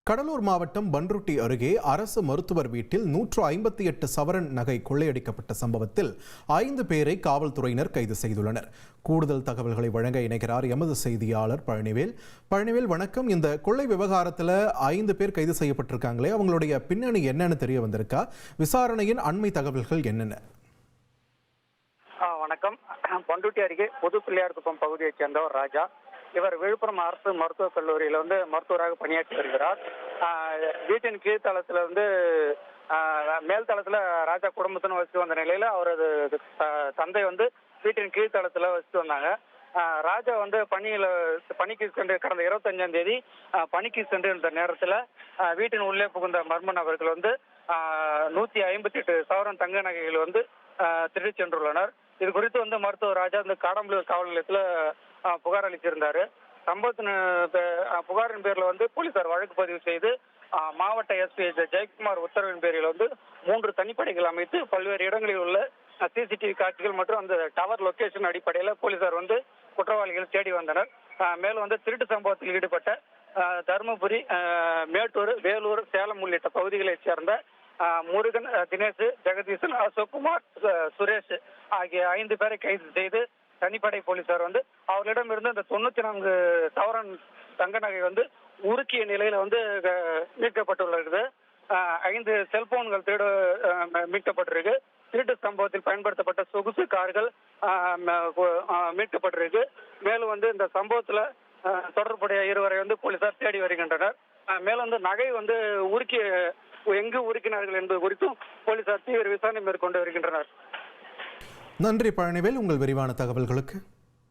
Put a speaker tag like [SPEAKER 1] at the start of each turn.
[SPEAKER 1] கடலூர் மாவட்டம் பன்ருட்டி அருகே அரசு மருத்துவர் வீட்டில் 158 சவரன் நகை கொள்ளையடிக்கப்பட்ட சம்பவத்தில் 5 பேரை காவல்துறையினர் கைது செய்துள்ளனர். கூடுதல் தகவல்களை வழங்க இணைகிறார் எமது செய்தியாளர் பழனிவேல். பழனிவேல், வணக்கம். இந்த கொள்ளை விவகாரத்தில் 5 பேர் கைது செய்யப்பட்டிருக்காங்களே, அவங்களுடைய பின்னணி என்னன்னு தெரிய வந்திருக்கா? விசாரணையின் அண்மை தகவல்கள் என்னென்ன?
[SPEAKER 2] வணக்கம். பன்ருட்டி அருகே புது பிள்ளையார்குப்பம் பகுதியைச் சேர்ந்தவர் ராஜா. இவர் விழுப்புரம் அரசு மருத்துவக் கல்லூரியில் மருத்துவராக பணியாற்றி வருகிறார். வீட்டின் கீழ்த்தளத்தில் மேல் தளத்தில் ராஜா குடும்பத்தினர் வசித்து வந்த நிலையில் அவரது தந்தை வீட்டின் கீழ்த்தளத்தில் வசித்து வந்தாங்க. ராஜா பணிக்கு சென்று கடந்த 25ஆம் தேதி பணிக்கு சென்று இருந்த நேரத்தில் வீட்டின் உள்ளே புகுந்த மர்ம நபர்கள் 158 சவரன் தங்க நகைகள் திருடி சென்றுள்ளனர். இது குறித்து மருத்துவர் ராஜா காடம்பலூர் காவல் நிலையத்தில் புகார் அளித்திருந்தாரு. சம்பவத்தின் புகாரின் பேரில் போலீசார் வழக்கு பதிவு செய்து மாவட்ட எஸ்பி ஜெயக்குமார் உத்தரவின் பேரில் 3 தனிப்படைகள் அமைத்து பல்வேறு இடங்களில் உள்ள சிசிடிவி காட்சிகள் மற்றும் அந்த டவர் லொகேஷன் அடிப்படையில் போலீசார் குற்றவாளிகள் தேடி வந்தனர். மேலும் திருட்டு சம்பவத்தில் ஈடுபட்ட தருமபுரி, மேட்டூர், வேலூர், சேலம் உள்ளிட்ட பகுதிகளைச் சேர்ந்த முருகன், தினேஷ், ஜெகதீசன், அசோக்குமார், சுரேஷ் ஆகிய 5 பேரை கைது செய்து தனிப்படை போலீசார் அவர்களிடமிருந்து இந்த 94 சவரன் தங்க நகை உருக்கிய நிலையில மீட்கப்பட்டுள்ளது. 5 செல்போன்கள் மீட்கப்பட்டிருக்கு. திருட்டு சம்பவத்தில் பயன்படுத்தப்பட்ட சொகுசு கார்கள் மீட்கப்பட்டிருக்கு. மேலும் இந்த சம்பவத்துல தொடர்புடைய 2 வரை போலீசார் தேடி வருகின்றனர். மேலும் நகை எங்கு உருக்கினார்கள் என்பது குறித்தும் போலீசார் தீவிர விசாரணை மேற்கொண்டு வருகின்றனர்.
[SPEAKER 1] நன்றி பழனிவேல், உங்கள் விரிவான தகவல்களுக்கு.